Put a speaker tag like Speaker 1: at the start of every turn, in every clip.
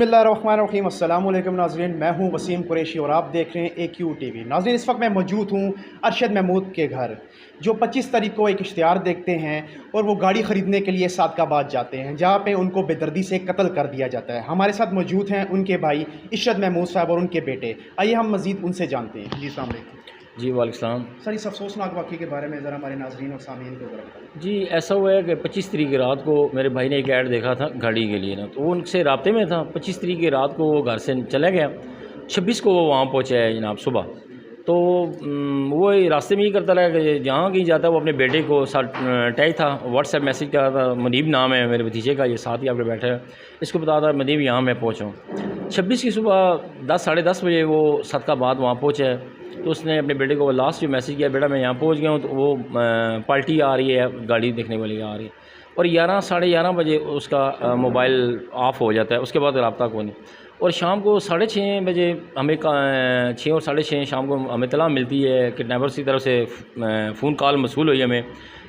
Speaker 1: बिस्मिल्लाहिर्रहमानिर्रहीम अस्सलाम वालेकुम नाज़रीन, मैं हूं वसीम कुरैशी और आप देख रहे हैं AQ TV। नाज़रीन, इस वक्त मैं मौजूद हूं अरशद महमूद के घर, जो 25 तारीख को एक इश्तिहार देखते हैं और वो गाड़ी ख़रीदने के लिए सादकाबाद जाते हैं, जहां पे उनको बेदर्दी से कत्ल कर दिया जाता है। हमारे साथ मौजूद हैं उनके भाई इरशद महमूद साहब और उनके बेटे। आइए हम मज़ीद उनसे जानते हैं। जी अस्सलाम वालेकुम।
Speaker 2: जी वालेकुम।
Speaker 1: सर, इस अफसोसनाक वाक़े के बारे में ज़रा हमारे नाज़रीन और सामीन को ज़रा बताएं।
Speaker 2: जी ऐसा हुआ है कि 25 तारीख की रात को मेरे भाई ने एक ऐड देखा था गाड़ी के लिए ना, तो वो उनसे राब्ते में था। 25 तारीख की रात को वो घर से चला गया, 26 को वो वहाँ पहुँचा है जनाब सुबह। तो वो रास्ते में ही करता रहा कि जहाँ कहीं जाता है वो अपने बेटे को साथ टैग था, व्हाट्सएप मैसेज करा था। मनीब नाम है मेरे भतीजे का, ये साथ ही आपके बैठा है। इसको बता था मनीब यहाँ मैं पहुँचा। 26 की सुबह 10 साढ़े 10 बजे वो सादकाबाद वहाँ पहुँचा है। तो उसने अपने बेटे को लास्ट जो मैसेज किया, बेटा मैं यहाँ पहुँच गया हूँ। तो वो पार्टी आ रही है, गाड़ी देखने वाली आ रही है। और 11 साढ़े 11 बजे उसका मोबाइल ऑफ़ हो जाता है, उसके बाद रब्ता को नहीं। और शाम को 6:30 बजे हमें 6 और 6:30 शाम को हमें इत्तला मिलती है, किडनैपर्स की तरफ से फ़ोन कॉल मसूल हुई हमें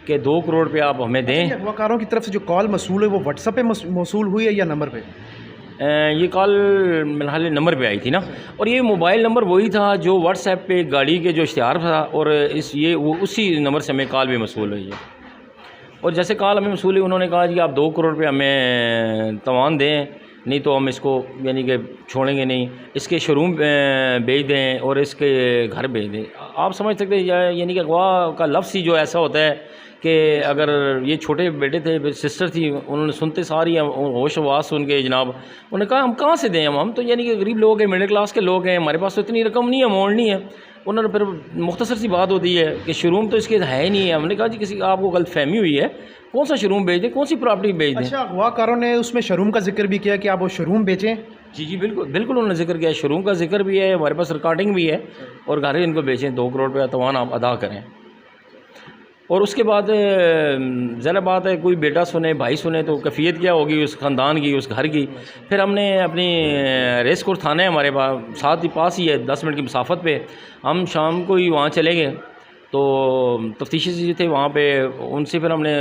Speaker 2: कि 2 करोड़ रुपये आप हमें दें।
Speaker 1: अगवाकारों की तरफ से जो कॉल मसूल है वो व्हाट्सएप पे मसूल हुई है या नंबर पे?
Speaker 2: ये कॉल मेरे नंबर पे आई थी ना, और ये मोबाइल नंबर वही था जो व्हाट्सएप पे गाड़ी के जो इश्तिहार था, और वो उसी नंबर से हमें कॉल भी मसूल हुई है। और जैसे कॉल हमें मसूल हुई, उन्होंने कहा कि आप 2 करोड़ रुपये हमें तवान दें, नहीं तो हम इसको यानी कि छोड़ेंगे नहीं, इसके शोरूम भेज दें और इसके घर भेज दें। आप समझ सकते हैं यानी कि अगवा का लफ्ज़ ही जो ऐसा होता है कि अगर ये छोटे बेटे थे, सिस्टर थी, उन्होंने सुनते सारी होश आवाज़ सुन के जनाब उन्होंने कहा हम कहाँ से दें, हम तो यानी कि गरीब लोग हैं, मिडिल क्लास के लोग हैं, हमारे पास तो इतनी रकम नहीं है, अमाउंट नहीं है। उन्होंने फिर मुख्तसर सी बात होती है कि शोरूम तो इसके है ही नहीं है। हमने कहा जी किसी आपको गलतफहमी हुई है, कौन सा शोरूम बेच दें, कौन सी प्रॉपर्टी बेच दें।
Speaker 1: अच्छा, अगवाकारों ने उसमें शोरूम का जिक्र भी किया कि आप वो शोरूम बेचें?
Speaker 2: जी बिल्कुल बिल्कुल, उन्होंने जिक्र किया, शोरूम का जिक्र भी है, हमारे पास रिकॉर्डिंग भी है, और घर ही इनको बेचें, 2 करोड़ रुपया तवान आप अदा करें। और उसके बाद ज़रा बात है, कोई बेटा सुने, भाई सुने, तो कैफियत क्या होगी उस ख़ानदान की, उस घर की। फिर हमने अपनी रेस कोर्स थाना है हमारे साथ ही पास ही है, 10 मिनट की मसाफत पे, हम शाम को ही वहाँ चले गए। तो तफ्तीशी जो थे वहाँ पे, उनसे फिर हमने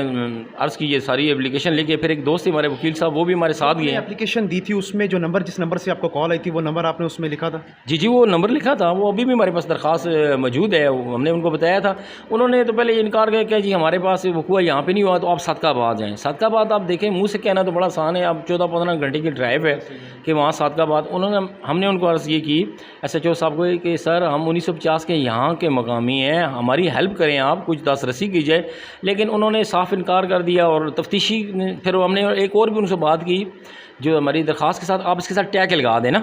Speaker 2: अर्ज़ की ये सारी एप्लीकेशन लेके। फिर एक दोस्त थे हमारे वकील साहब, वो भी हमारे साथ गए।
Speaker 1: एप्लीकेशन दी थी, उसमें जो नंबर, जिस नंबर से आपको कॉल आई थी, वो नंबर आपने उसमें लिखा था?
Speaker 2: जी वो नंबर लिखा था, वो अभी भी हमारे पास दरख्वास्त मौजूद है। हमने उनको बताया था, उन्होंने तो पहले इनकार किया कि जी हमारे पास वकूआ यहाँ पे नहीं हुआ, तो आप सादकाबाद जाएँ। सादकाबाद आप देखें, मुँह से कहना तो बड़ा आसान है, अब 14-15 घंटे की ड्राइव है कि वहाँ सादकाबाद। हमने उनको अर्ज़ ये की SHO साहब को कि सर हम 1950 के यहाँ के मकामी हैं, हमारी हेल्प करें, आप कुछ दस्तरसी की जाए। लेकिन उन्होंने साफ इनकार कर दिया। और तफ्तीशी फिर हमने एक और भी उनसे बात की, जो हमारी दरख्वास्त के साथ आप इसके साथ टैग लगा दें ना,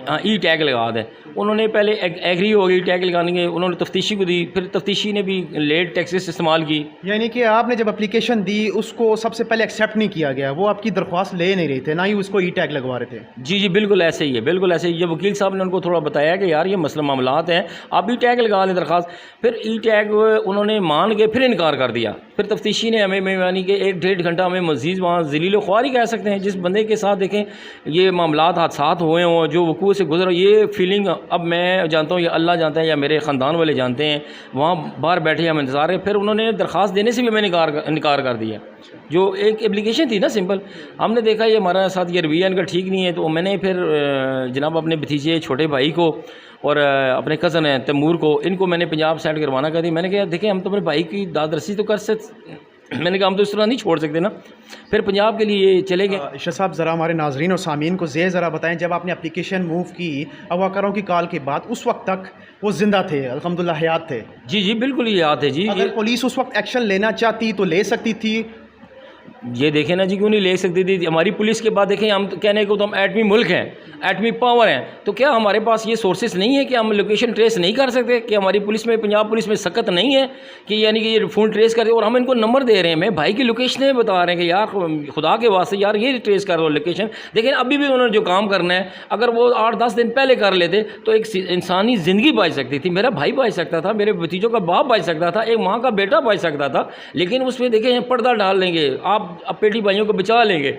Speaker 2: हाँ ई टैग लगा दें। उन्होंने पहले एग्री हो गई टैग लगाने के, उन्होंने तफ्तीशी को दी, फिर तफ्तीशी ने भी लेट टैक्सेस इस्तेमाल की।
Speaker 1: यानी कि आपने जब एप्लीकेशन दी उसको सबसे पहले एक्सेप्ट नहीं किया गया, वो आपकी दरख्वास्त ले नहीं रहे थे, ना ही उसको ई टैग लगवा रहे थे?
Speaker 2: जी बिल्कुल ऐसे ही है, बिल्कुल ऐसे ही। जब वकील साहब ने उनको थोड़ा बताया कि यार ये मसला मामलात हैं, आप ई टैग लगा लें दरख्वास्त, फिर ई टैग उन्होंने मान के फिर इनकार कर दिया। फिर तफ्तीशी ने हमें यानी कि 1-1.5 घंटा हमें मज़ीद वहाँ ज़लील ख्वारी कह सकते हैं, जिस बंदे के साथ देखें ये मामलात हादसात हुए हों, जो वकूअ से गुजरा, ये फीलिंग अब मैं जानता हूँ या अल्लाह जानता है या मेरे ख़ानदान वाले जानते हैं, वहाँ बाहर बैठे हम इंतज़ार है। फिर उन्होंने दरख्वास्त देने से भी मैंने इनकार कर दिया। जो एक एप्लीकेशन थी ना सिंपल, हमने देखा ये हमारा साथ ये रवैया इनका ठीक नहीं है, तो मैंने फिर जनाब अपने भतीजे छोटे भाई को और अपने कज़न हैं तैमूर को, इनको मैंने पंजाब साइड करवाना कहती। मैंने कहा देखें हम तो अपने भाई की दादरसी तो कर सकते, मैंने कहा हम तो इस तरह नहीं छोड़ सकते ना। फिर पंजाब के लिए चले गए।
Speaker 1: इरशद साहब, ज़रा हमारे नाजरीन और सामीन को ज़रा बताएं, जब आपने एप्लीकेशन मूव की अगवाकारों की कॉल के बाद, उस वक्त तक वो ज़िंदा थे, अल्हम्दुलिल्लाह हयात थे?
Speaker 2: जी बिल्कुल ये याद है जी।
Speaker 1: अगर पुलिस उस वक्त एक्शन लेना चाहती तो ले सकती थी?
Speaker 2: ये देखें ना जी, क्यों नहीं ले सकती थी। हमारी पुलिस के बाद देखें, हम तो कहने को तो हम एटमी मुल्क हैं, एटमी पावर हैं, तो क्या हमारे पास ये सोर्सेस नहीं है कि हम लोकेशन ट्रेस नहीं कर सकते? कि हमारी पुलिस में, पंजाब पुलिस में सख्त नहीं है कि यानी कि ये फ़ोन ट्रेस कर दे? और हम इनको नंबर दे रहे हैं, मैं भाई की लोकेशनें बता रहे हैं कि यार खुदा के वास्ते यार ये ट्रेस कर दो लोकेशन। लेकिन अभी भी उन्होंने जो काम करना है, अगर वो 8-10 दिन पहले कर लेते तो एक इंसानी ज़िंदगी बच सकती थी, मेरा भाई बच सकता था, मेरे भतीजों का बाप बच सकता था, एक माँ का बेटा बच सकता था। लेकिन उसमें देखें पर्दा डाल लेंगे, आप पेटी भाइयों को बचा लेंगे।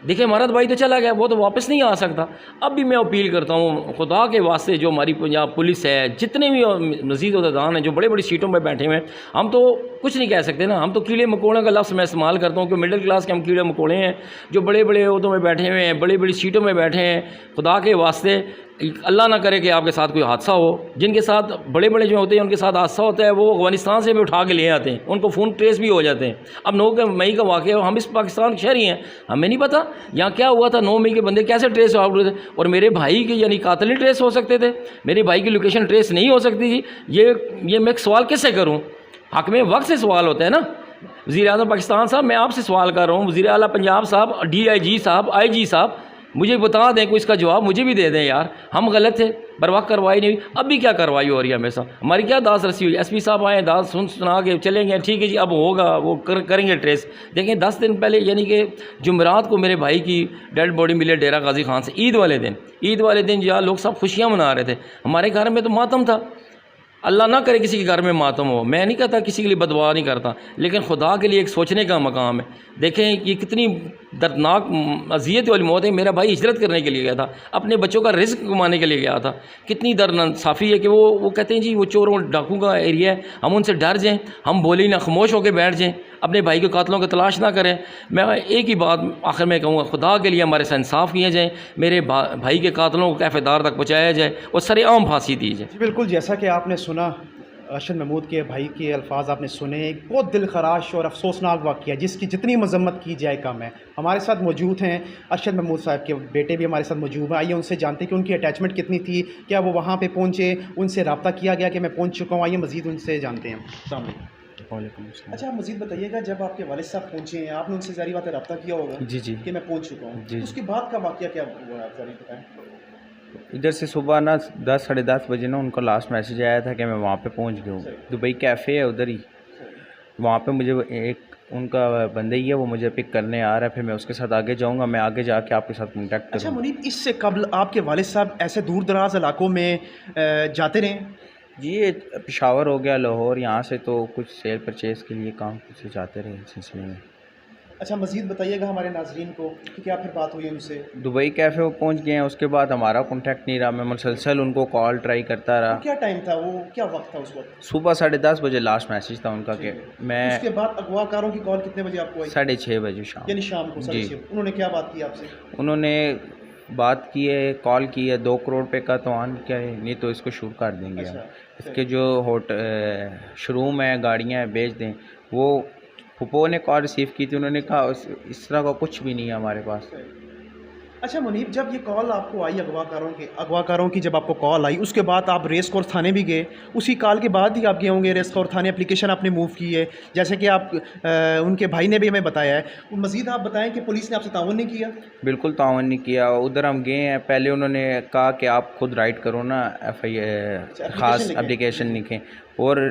Speaker 2: देखिए हमारा तो भाई तो चला गया, वो तो वापस नहीं आ सकता। अब भी मैं अपील करता हूँ खुदा के वास्ते, जो हमारी पंजाब पुलिस है, जितने भी मज़ीद अहदेदान हैं जो बड़ी बड़ी सीटों पर बैठे हुए हैं, हम तो कुछ नहीं कह सकते ना, हम तो कीड़े मकोड़ों का लफ्ज़ मैं इस्तेमाल करता हूँ कि मिडिल क्लास के हम कीड़े मकोड़े हैं जो बड़े बड़े अहदों में बैठे हुए हैं, बड़ी बड़ी सीटों में बैठे हैं। खुदा के वास्ते अल्लाह ना करे कि आपके साथ कोई हादसा हो। जिनके साथ बड़े बड़े जो होते हैं उनके साथ हादसा होता है, वो अफगानिस्तान से भी उठा के ले आते हैं, उनको फ़ोन ट्रेस भी हो जाते हैं। अब 9 मई का वाक़या, हम इस पाकिस्तान के शहरी हैं, हमें नहीं पता यहाँ क्या हुआ था। 9 मई के बंदे कैसे ट्रेस आउट हुए थे, और मेरे भाई के यानी कातिल नहीं ट्रेस हो सकते थे, मेरे भाई की लोकेशन ट्रेस नहीं हो सकती थी। ये मैं एक सवाल किससे करूँ? हक़ में वक्त से सवाल होता है ना। वज़ीर-ए-आज़म पाकिस्तान साहब, मैं आपसे सवाल कर रहा हूँ, वज़ीर आला पंजाब साहब, DIG साहब, IG साहब, मुझे बता दें, कोई इसका जवाब मुझे भी दे दें यार। हम गलत थे, बर वक्त कार्रवाई नहीं हुई, अब भी क्या कार्रवाई हो रही है हमेशा? हमारी क्या दास रसी हुई? SP साहब आए, दास सुना के चले गए, ठीक है जी अब होगा, वो करेंगे ट्रेस। देखें 10 दिन पहले यानी कि जुमेरात को मेरे भाई की डेड बॉडी मिले डेरा गाजी खान से। ईद वाले दिन जहाँ लोग सब खुशियाँ मना रहे थे, हमारे घर में तो मातम था। अल्लाह ना करे किसी के घर में मातम हो, मैं नहीं कहता, किसी के लिए बदवा नहीं करता, लेकिन खुदा के लिए एक सोचने का मकाम है। देखें ये कितनी दर्दनाक अजियत वाली मौत है। मेरा भाई हिजरत करने के लिए गया था, अपने बच्चों का रिस्क कमाने के लिए गया था। कितनी दर्दनासाफ़ी है कि वो कहते हैं जी वो चोरों डाकू का एरिया है, हम उनसे डर जाएँ, हम बोले ना, खामोश होकर बैठ जाएँ, अपने भाई के कातलों की तलाश ना करें। मैं एक ही बात आखिर में कहूँगा, खुदा के लिए हमारे से इंसाफ किया जाए, मेरे भाई के कातलों को कैफेदार तक पहुँचाया जाए और सरेआम फांसी दी जाए।
Speaker 1: बिल्कुल, जैसा कि आपने सुना, अरशद महमूद के भाई के अल्फाज आपने सुने, एक बहुत दिल खराश और अफसोसनाक वाक़या जिसकी जितनी मजम्मत की जाए कम है। हमारे साथ मौजूद हैं अरशद महमूद साहब के बेटे भी हमारे साथ मौजूद हैं। आइए उनसे जानते हैं कि उनकी अटैचमेंट कितनी थी, क्या वो वहाँ पे पहुँचे, उनसे रब्ता किया गया कि मैं पहुँच चुका हूँ। आइए मज़ीद उनसे जानते हैं।
Speaker 3: वालेकुम अस्सलाम।
Speaker 1: अच्छा, आप मज़ीद बताइएगा, जब आपके वालिद साहब पहुँचे हैं, आपने उनसे ज़ाहिर बात है रब्ता किया होगा
Speaker 3: जी जी
Speaker 1: कि मैं पहुँच चुका हूँ,
Speaker 3: जी।
Speaker 1: उसके बाद का वाक़या क्या हुआ, आप ज़रा बताएँ।
Speaker 3: इधर से सुबह ना 10 साढ़े 10 बजे ना उनका लास्ट मैसेज आया था कि मैं वहाँ पे पहुँच गया हूँ। दुबई कैफ़े है उधर ही, वहाँ पे मुझे एक उनका बंदा ही है, वो मुझे पिक करने आ रहा है, फिर मैं उसके साथ आगे जाऊँगा, मैं आगे जाके आपके साथ कॉन्टैक्ट
Speaker 1: अच्छा
Speaker 3: करूँगा।
Speaker 1: मुनीब, इससे कबल आपके वालिद साहब ऐसे दूर दराज इलाकों में जाते रहे?
Speaker 3: जी, ये पेशावर हो गया, लाहौर, यहाँ से तो कुछ सेल परचेज़ के लिए काम से जाते रहे इस सिलसिले में।
Speaker 1: अच्छा, मज़ीद बताइएगा हमारे नाज़रीन को कि क्या फिर बात हुई उनसे?
Speaker 3: दुबई कैफ़े वो पहुँच गए हैं, उसके बाद हमारा कॉन्टैक्ट नहीं रहा, मैं मुसलसल उनको कॉल ट्राई करता रहा।
Speaker 1: क्या टाइम था वो, क्या वक्त था उस वक्त?
Speaker 3: सुबह साढ़े 10 बजे लास्ट मैसेज था उनका कि मैं
Speaker 1: उसके बाद अगवाकारों की कॉल कितने बजे आपको आई?
Speaker 3: 6:30 बजे शाम।
Speaker 1: यानी शाम को 6:30। उन्होंने क्या बात की आपसे?
Speaker 3: उन्होंने बात की है, कॉल की है, 2 करोड़ रुपए का तो आन क्या है, नहीं तो इसको शूट कर देंगे हम। इसके जो शोरूम है, गाड़ियाँ हैं, बेच दें। वो फुप्पो ने कॉल रिसीव की थी, उन्होंने कहा इस तरह का कुछ भी नहीं है हमारे पास।
Speaker 1: अच्छा मुनीब, जब ये कॉल आपको आई अगवाकारों की जब आपको कॉल आई, उसके बाद आप रेस कोर्स थाने भी गए, उसी कॉल के बाद ही आप गए होंगे रेस कोर्स थाने, एप्लीकेशन आपने मूव की है, जैसे कि आप उनके भाई ने भी हमें बताया है। मज़ीद आप बताएं कि पुलिस ने आपसे ताउन नहीं किया?
Speaker 3: बिल्कुल ताउन नहीं किया। उधर हम गए हैं, पहले उन्होंने कहा कि आप खुद राइट करो ना, FIR ख़ास एप्लीकेशन लिखें, और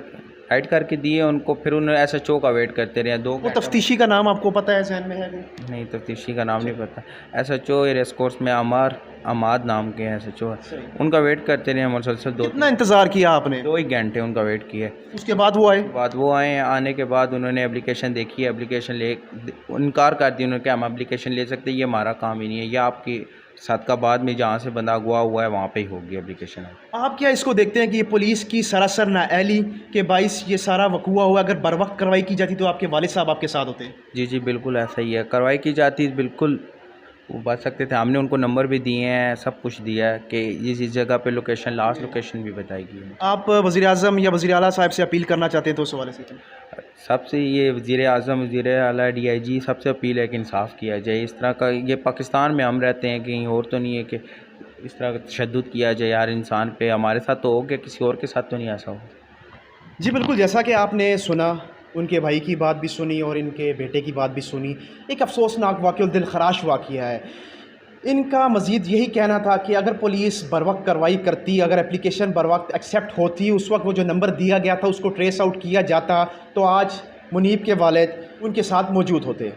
Speaker 3: राइट करके दिए उनको। फिर उन्होंने SHO का वेट करते रहे 2
Speaker 1: वो तफ्तीशी का नाम आपको पता है, जहन में है कोई?
Speaker 3: नहीं, तफ्तीशी का नाम नहीं पता। SHO रेस कोर्स में अमाद नाम के हैं SHO, उनका वेट करते रहे मुसलसल।
Speaker 1: कितना इंतज़ार किया आपने?
Speaker 3: 2 ही घंटे उनका वेट किया।
Speaker 1: उसके बाद वो आए?
Speaker 3: आने के बाद उन्होंने एप्लीकेशन देखी, एप्लीकेशन ले इनकार कर दिया उन्होंने कि हम एप्लीकेशन ले सकते, ये हमारा काम ही नहीं है, ये आपकी सदकाबाद में जहाँ से बंदा अगवा हुआ है वहाँ पे ही होगी एप्लीकेशन।
Speaker 1: आप क्या इसको देखते हैं कि ये पुलिस की सरासर नाअहली के बाइस ये सारा वकूआ हुआ? अगर बर वक्त कार्रवाई की जाती तो आपके वालिद साहब आपके साथ होते?
Speaker 3: जी जी बिल्कुल ऐसा ही है, कार्रवाई की जाती बिल्कुल वो बच सकते थे। हमने उनको नंबर भी दिए हैं, सब कुछ दिया है कि इस जगह पे लोकेशन, लास्ट लोकेशन भी बताएगी।
Speaker 1: आप वज़ीर-ए-आज़म या वज़ीर आला साहब से अपील करना चाहते हैं तो उस हवाले से?
Speaker 3: सबसे ये वज़ीर-ए-आज़म, वज़ीर-ए-आला, DIG सबसे अपील है कि इंसाफ़ किया जाए। इस तरह का ये पाकिस्तान में हम रहते हैं, कहीं और तो नहीं है कि इस तरह का तशद्दुद किया जाए यार इंसान पे। हमारे साथ तो हो गया, किसी और के साथ तो नहीं ऐसा हो।
Speaker 1: जी बिल्कुल, जैसा कि आपने सुना, उनके भाई की बात भी सुनी और इनके बेटे की बात भी सुनी। एक अफसोसनाक वाक़या और दिल खराश वाक़या है। इनका मज़ीद यही कहना था कि अगर पुलिस बर वक्त कार्रवाई करती, अगर एप्लीकेशन बर वक्त एक्सेप्ट होती, उस वक्त वो जो नंबर दिया गया था उसको ट्रेस आउट किया जाता, तो आज मुनीब के वालिद उनके साथ मौजूद होते।